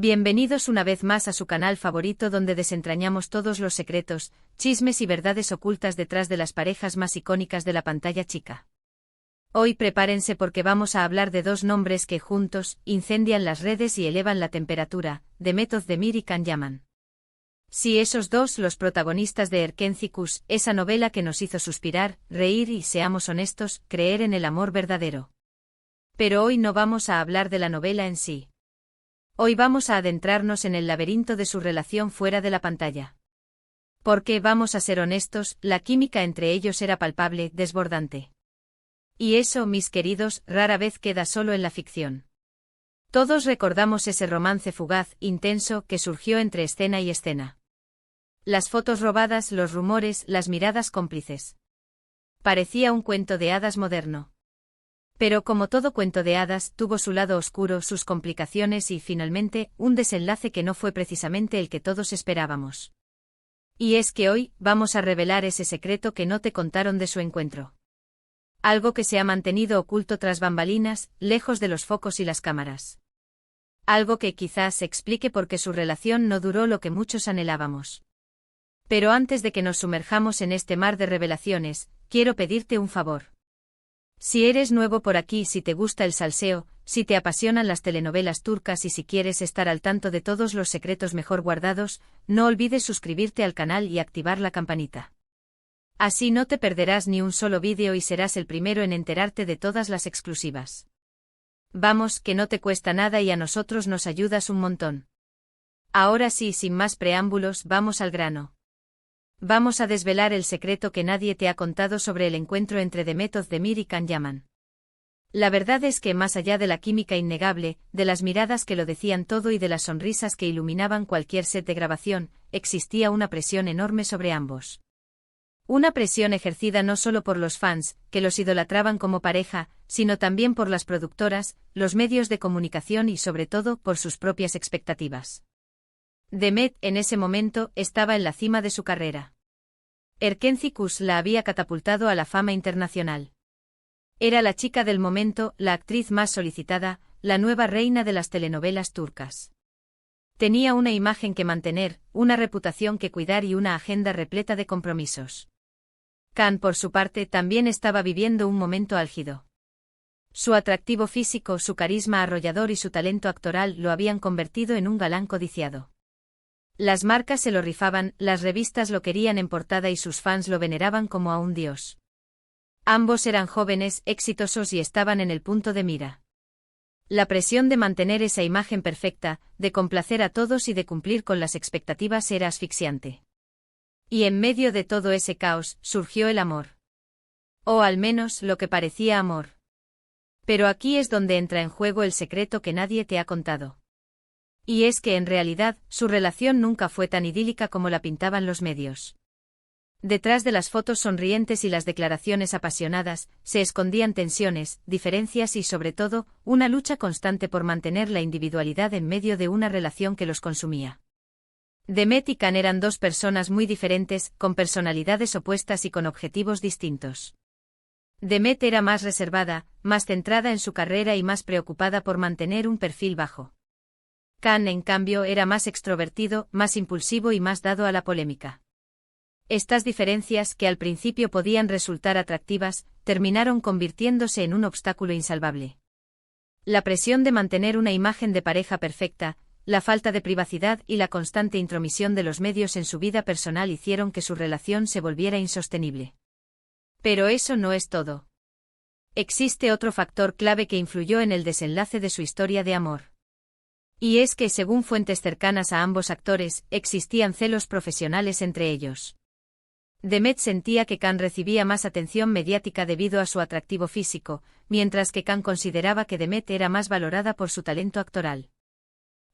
Bienvenidos una vez más a su canal favorito donde desentrañamos todos los secretos, chismes y verdades ocultas detrás de las parejas más icónicas de la pantalla chica. Hoy prepárense porque vamos a hablar de dos nombres que juntos incendian las redes y elevan la temperatura, Demet Özdemir y Can Yaman. Sí, esos dos, los protagonistas de Erkenci, esa novela que nos hizo suspirar, reír y, seamos honestos, creer en el amor verdadero. Pero hoy no vamos a hablar de la novela en sí. Hoy vamos a adentrarnos en el laberinto de su relación fuera de la pantalla. Porque, vamos a ser honestos, la química entre ellos era palpable, desbordante. Y eso, mis queridos, rara vez queda solo en la ficción. Todos recordamos ese romance fugaz, intenso, que surgió entre escena y escena. Las fotos robadas, los rumores, las miradas cómplices. Parecía un cuento de hadas moderno. Pero como todo cuento de hadas, tuvo su lado oscuro, sus complicaciones y, finalmente, un desenlace que no fue precisamente el que todos esperábamos. Y es que hoy, vamos a revelar ese secreto que no te contaron de su encuentro. Algo que se ha mantenido oculto tras bambalinas, lejos de los focos y las cámaras. Algo que quizás explique por qué su relación no duró lo que muchos anhelábamos. Pero antes de que nos sumerjamos en este mar de revelaciones, quiero pedirte un favor. Si eres nuevo por aquí, si te gusta el salseo, si te apasionan las telenovelas turcas y si quieres estar al tanto de todos los secretos mejor guardados, no olvides suscribirte al canal y activar la campanita. Así no te perderás ni un solo vídeo y serás el primero en enterarte de todas las exclusivas. Vamos, que no te cuesta nada y a nosotros nos ayudas un montón. Ahora sí, sin más preámbulos, vamos al grano. Vamos a desvelar el secreto que nadie te ha contado sobre el encuentro entre Demet Özdemir y Can Yaman. La verdad es que más allá de la química innegable, de las miradas que lo decían todo y de las sonrisas que iluminaban cualquier set de grabación, existía una presión enorme sobre ambos. Una presión ejercida no solo por los fans, que los idolatraban como pareja, sino también por las productoras, los medios de comunicación y sobre todo por sus propias expectativas. Demet, en ese momento, estaba en la cima de su carrera. Erkenci la había catapultado a la fama internacional. Era la chica del momento, la actriz más solicitada, la nueva reina de las telenovelas turcas. Tenía una imagen que mantener, una reputación que cuidar y una agenda repleta de compromisos. Can, por su parte, también estaba viviendo un momento álgido. Su atractivo físico, su carisma arrollador y su talento actoral lo habían convertido en un galán codiciado. Las marcas se lo rifaban, las revistas lo querían en portada y sus fans lo veneraban como a un dios. Ambos eran jóvenes, exitosos y estaban en el punto de mira. La presión de mantener esa imagen perfecta, de complacer a todos y de cumplir con las expectativas era asfixiante. Y en medio de todo ese caos, surgió el amor. O al menos, lo que parecía amor. Pero aquí es donde entra en juego el secreto que nadie te ha contado. Y es que en realidad, su relación nunca fue tan idílica como la pintaban los medios. Detrás de las fotos sonrientes y las declaraciones apasionadas, se escondían tensiones, diferencias y sobre todo, una lucha constante por mantener la individualidad en medio de una relación que los consumía. Demet y Can eran dos personas muy diferentes, con personalidades opuestas y con objetivos distintos. Demet era más reservada, más centrada en su carrera y más preocupada por mantener un perfil bajo. Can, en cambio, era más extrovertido, más impulsivo y más dado a la polémica. Estas diferencias, que al principio podían resultar atractivas, terminaron convirtiéndose en un obstáculo insalvable. La presión de mantener una imagen de pareja perfecta, la falta de privacidad y la constante intromisión de los medios en su vida personal hicieron que su relación se volviera insostenible. Pero eso no es todo. Existe otro factor clave que influyó en el desenlace de su historia de amor. Y es que, según fuentes cercanas a ambos actores, existían celos profesionales entre ellos. Demet sentía que Can recibía más atención mediática debido a su atractivo físico, mientras que Can consideraba que Demet era más valorada por su talento actoral.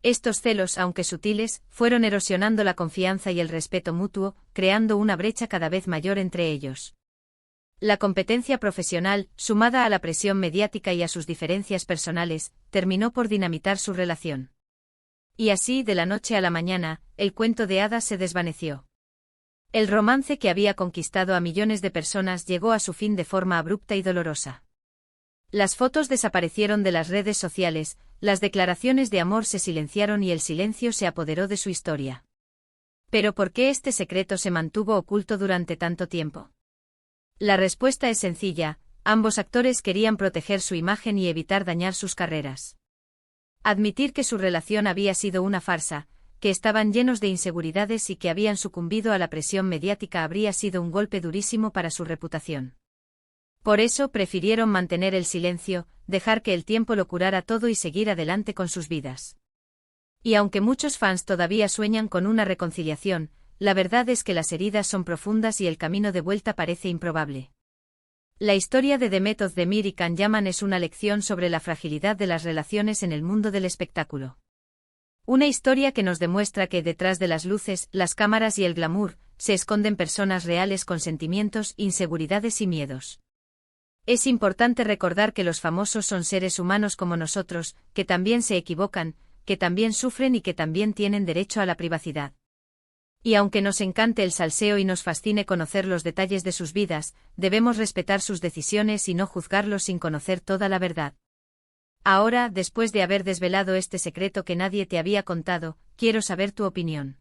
Estos celos, aunque sutiles, fueron erosionando la confianza y el respeto mutuo, creando una brecha cada vez mayor entre ellos. La competencia profesional, sumada a la presión mediática y a sus diferencias personales, terminó por dinamitar su relación. Y así, de la noche a la mañana, el cuento de hadas se desvaneció. El romance que había conquistado a millones de personas llegó a su fin de forma abrupta y dolorosa. Las fotos desaparecieron de las redes sociales, las declaraciones de amor se silenciaron y el silencio se apoderó de su historia. ¿Pero por qué este secreto se mantuvo oculto durante tanto tiempo? La respuesta es sencilla: ambos actores querían proteger su imagen y evitar dañar sus carreras. Admitir que su relación había sido una farsa, que estaban llenos de inseguridades y que habían sucumbido a la presión mediática habría sido un golpe durísimo para su reputación. Por eso prefirieron mantener el silencio, dejar que el tiempo lo curara todo y seguir adelante con sus vidas. Y aunque muchos fans todavía sueñan con una reconciliación, la verdad es que las heridas son profundas y el camino de vuelta parece improbable. La historia de Demet Özdemir y Can Yaman es una lección sobre la fragilidad de las relaciones en el mundo del espectáculo. Una historia que nos demuestra que detrás de las luces, las cámaras y el glamour, se esconden personas reales con sentimientos, inseguridades y miedos. Es importante recordar que los famosos son seres humanos como nosotros, que también se equivocan, que también sufren y que también tienen derecho a la privacidad. Y aunque nos encante el salseo y nos fascine conocer los detalles de sus vidas, debemos respetar sus decisiones y no juzgarlos sin conocer toda la verdad. Ahora, después de haber desvelado este secreto que nadie te había contado, quiero saber tu opinión.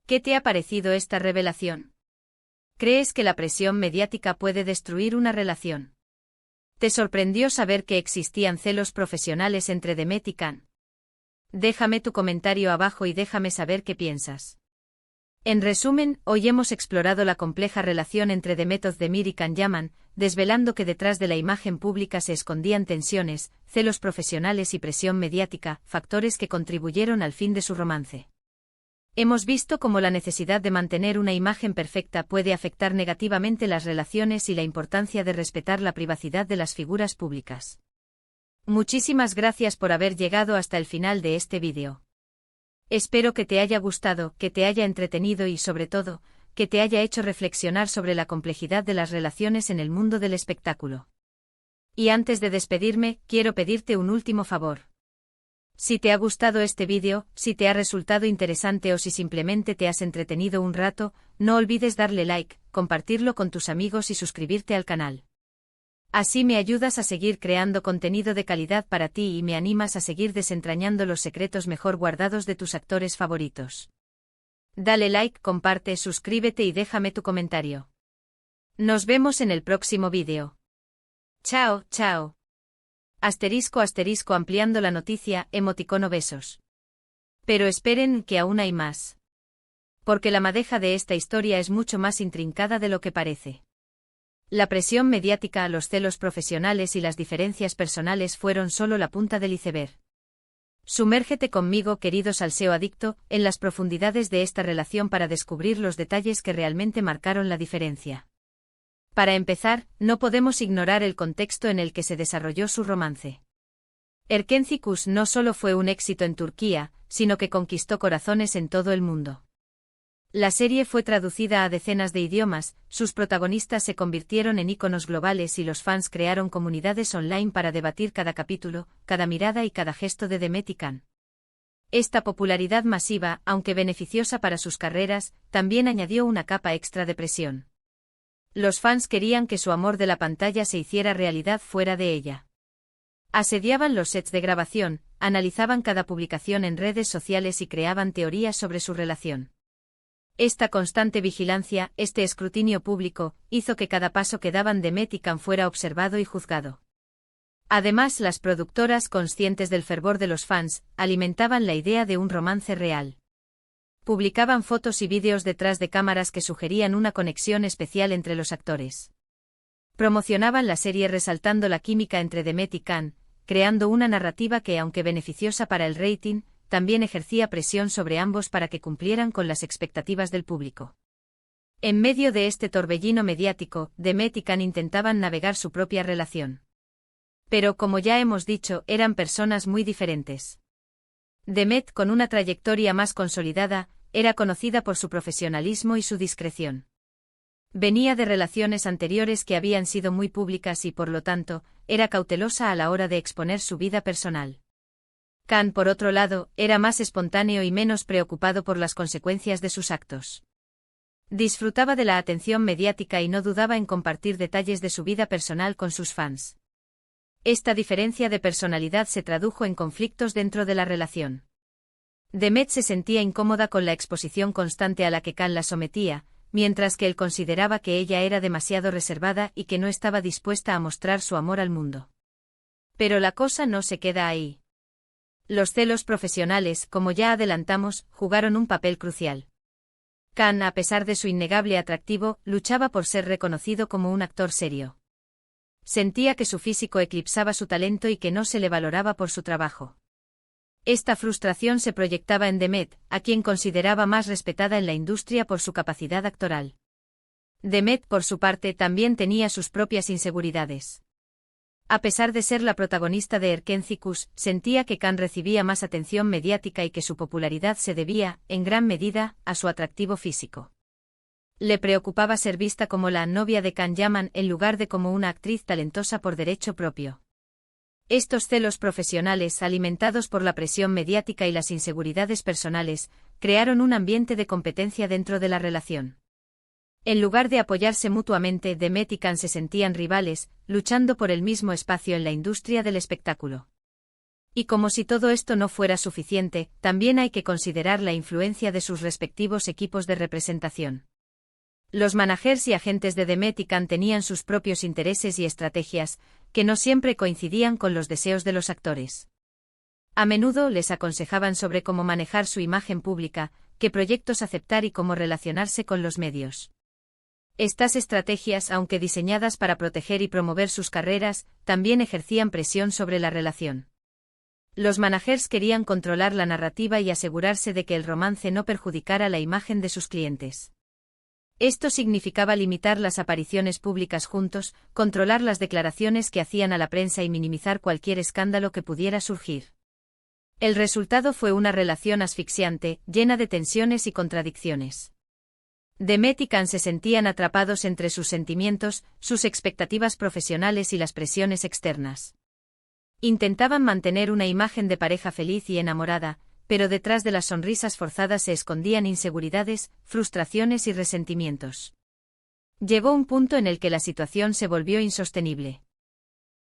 ¿Qué te ha parecido esta revelación? ¿Crees que la presión mediática puede destruir una relación? ¿Te sorprendió saber que existían celos profesionales entre Demet y Can? Déjame tu comentario abajo y déjame saber qué piensas. En resumen, hoy hemos explorado la compleja relación entre Demet Özdemir y Can Yaman, desvelando que detrás de la imagen pública se escondían tensiones, celos profesionales y presión mediática, factores que contribuyeron al fin de su romance. Hemos visto cómo la necesidad de mantener una imagen perfecta puede afectar negativamente las relaciones y la importancia de respetar la privacidad de las figuras públicas. Muchísimas gracias por haber llegado hasta el final de este vídeo. Espero que te haya gustado, que te haya entretenido y, sobre todo, que te haya hecho reflexionar sobre la complejidad de las relaciones en el mundo del espectáculo. Y antes de despedirme, quiero pedirte un último favor. Si te ha gustado este vídeo, si te ha resultado interesante o si simplemente te has entretenido un rato, no olvides darle like, compartirlo con tus amigos y suscribirte al canal. Así me ayudas a seguir creando contenido de calidad para ti y me animas a seguir desentrañando los secretos mejor guardados de tus actores favoritos. Dale like, comparte, suscríbete y déjame tu comentario. Nos vemos en el próximo vídeo. Chao, chao. Asterisco asterisco ampliando la noticia, emoticono besos. Pero esperen, que aún hay más. Porque la madeja de esta historia es mucho más intrincada de lo que parece. La presión mediática, los celos profesionales y las diferencias personales fueron solo la punta del iceberg. Sumérgete conmigo, querido salseo adicto, en las profundidades de esta relación para descubrir los detalles que realmente marcaron la diferencia. Para empezar, no podemos ignorar el contexto en el que se desarrolló su romance. Erkenci Kuş no solo fue un éxito en Turquía, sino que conquistó corazones en todo el mundo. La serie fue traducida a decenas de idiomas, sus protagonistas se convirtieron en íconos globales y los fans crearon comunidades online para debatir cada capítulo, cada mirada y cada gesto de Demet y Can. Esta popularidad masiva, aunque beneficiosa para sus carreras, también añadió una capa extra de presión. Los fans querían que su amor de la pantalla se hiciera realidad fuera de ella. Asediaban los sets de grabación, analizaban cada publicación en redes sociales y creaban teorías sobre su relación. Esta constante vigilancia, este escrutinio público, hizo que cada paso que daban Demet y Can fuera observado y juzgado. Además, las productoras, conscientes del fervor de los fans, alimentaban la idea de un romance real. Publicaban fotos y vídeos detrás de cámaras que sugerían una conexión especial entre los actores. Promocionaban la serie resaltando la química entre Demet y Can, creando una narrativa que, aunque beneficiosa para el rating, también ejercía presión sobre ambos para que cumplieran con las expectativas del público. En medio de este torbellino mediático, Demet y Can intentaban navegar su propia relación. Pero como ya hemos dicho, eran personas muy diferentes. Demet, con una trayectoria más consolidada, era conocida por su profesionalismo y su discreción. Venía de relaciones anteriores que habían sido muy públicas y por lo tanto, era cautelosa a la hora de exponer su vida personal. Can, por otro lado, era más espontáneo y menos preocupado por las consecuencias de sus actos. Disfrutaba de la atención mediática y no dudaba en compartir detalles de su vida personal con sus fans. Esta diferencia de personalidad se tradujo en conflictos dentro de la relación. Demet se sentía incómoda con la exposición constante a la que Can la sometía, mientras que él consideraba que ella era demasiado reservada y que no estaba dispuesta a mostrar su amor al mundo. Pero la cosa no se queda ahí. Los celos profesionales, como ya adelantamos, jugaron un papel crucial. Can, a pesar de su innegable atractivo, luchaba por ser reconocido como un actor serio. Sentía que su físico eclipsaba su talento y que no se le valoraba por su trabajo. Esta frustración se proyectaba en Demet, a quien consideraba más respetada en la industria por su capacidad actoral. Demet, por su parte, también tenía sus propias inseguridades. A pesar de ser la protagonista de Erkencicus, sentía que Can recibía más atención mediática y que su popularidad se debía, en gran medida, a su atractivo físico. Le preocupaba ser vista como la novia de Can Yaman en lugar de como una actriz talentosa por derecho propio. Estos celos profesionales, alimentados por la presión mediática y las inseguridades personales, crearon un ambiente de competencia dentro de la relación. En lugar de apoyarse mutuamente, Demet y Can se sentían rivales, luchando por el mismo espacio en la industria del espectáculo. Y como si todo esto no fuera suficiente, también hay que considerar la influencia de sus respectivos equipos de representación. Los managers y agentes de Demet y Can tenían sus propios intereses y estrategias, que no siempre coincidían con los deseos de los actores. A menudo les aconsejaban sobre cómo manejar su imagen pública, qué proyectos aceptar y cómo relacionarse con los medios. Estas estrategias, aunque diseñadas para proteger y promover sus carreras, también ejercían presión sobre la relación. Los managers querían controlar la narrativa y asegurarse de que el romance no perjudicara la imagen de sus clientes. Esto significaba limitar las apariciones públicas juntos, controlar las declaraciones que hacían a la prensa y minimizar cualquier escándalo que pudiera surgir. El resultado fue una relación asfixiante, llena de tensiones y contradicciones. Demet y Can se sentían atrapados entre sus sentimientos, sus expectativas profesionales y las presiones externas. Intentaban mantener una imagen de pareja feliz y enamorada, pero detrás de las sonrisas forzadas se escondían inseguridades, frustraciones y resentimientos. Llegó un punto en el que la situación se volvió insostenible.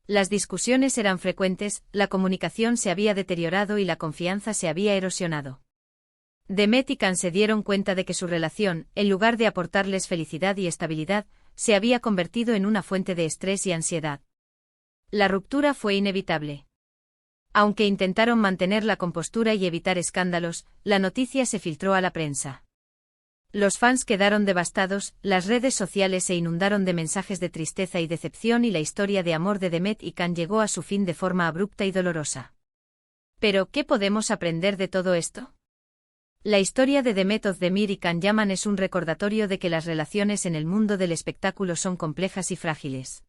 Las discusiones eran frecuentes, la comunicación se había deteriorado y la confianza se había erosionado. Demet y Can se dieron cuenta de que su relación, en lugar de aportarles felicidad y estabilidad, se había convertido en una fuente de estrés y ansiedad. La ruptura fue inevitable. Aunque intentaron mantener la compostura y evitar escándalos, la noticia se filtró a la prensa. Los fans quedaron devastados, las redes sociales se inundaron de mensajes de tristeza y decepción y la historia de amor de Demet y Can llegó a su fin de forma abrupta y dolorosa. Pero, ¿qué podemos aprender de todo esto? La historia de Demet Özdemir y Can Yaman es un recordatorio de que las relaciones en el mundo del espectáculo son complejas y frágiles.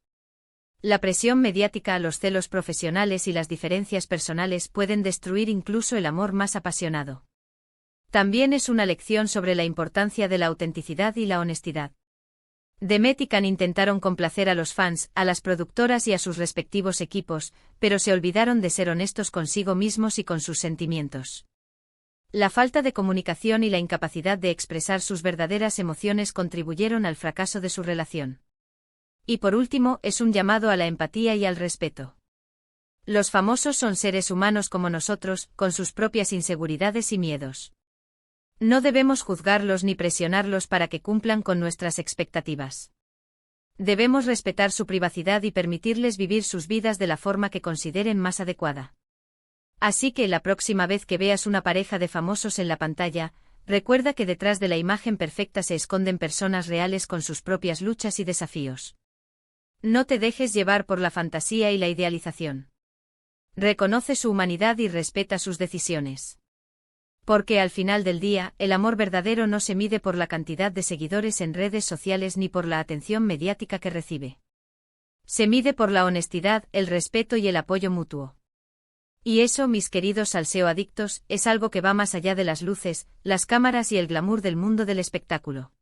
La presión mediática, los celos profesionales y las diferencias personales pueden destruir incluso el amor más apasionado. También es una lección sobre la importancia de la autenticidad y la honestidad. Demet y Can intentaron complacer a los fans, a las productoras y a sus respectivos equipos, pero se olvidaron de ser honestos consigo mismos y con sus sentimientos. La falta de comunicación y la incapacidad de expresar sus verdaderas emociones contribuyeron al fracaso de su relación. Y por último, es un llamado a la empatía y al respeto. Los famosos son seres humanos como nosotros, con sus propias inseguridades y miedos. No debemos juzgarlos ni presionarlos para que cumplan con nuestras expectativas. Debemos respetar su privacidad y permitirles vivir sus vidas de la forma que consideren más adecuada. Así que la próxima vez que veas una pareja de famosos en la pantalla, recuerda que detrás de la imagen perfecta se esconden personas reales con sus propias luchas y desafíos. No te dejes llevar por la fantasía y la idealización. Reconoce su humanidad y respeta sus decisiones. Porque al final del día, el amor verdadero no se mide por la cantidad de seguidores en redes sociales ni por la atención mediática que recibe. Se mide por la honestidad, el respeto y el apoyo mutuo. Y eso, mis queridos salseo adictos, es algo que va más allá de las luces, las cámaras y el glamour del mundo del espectáculo.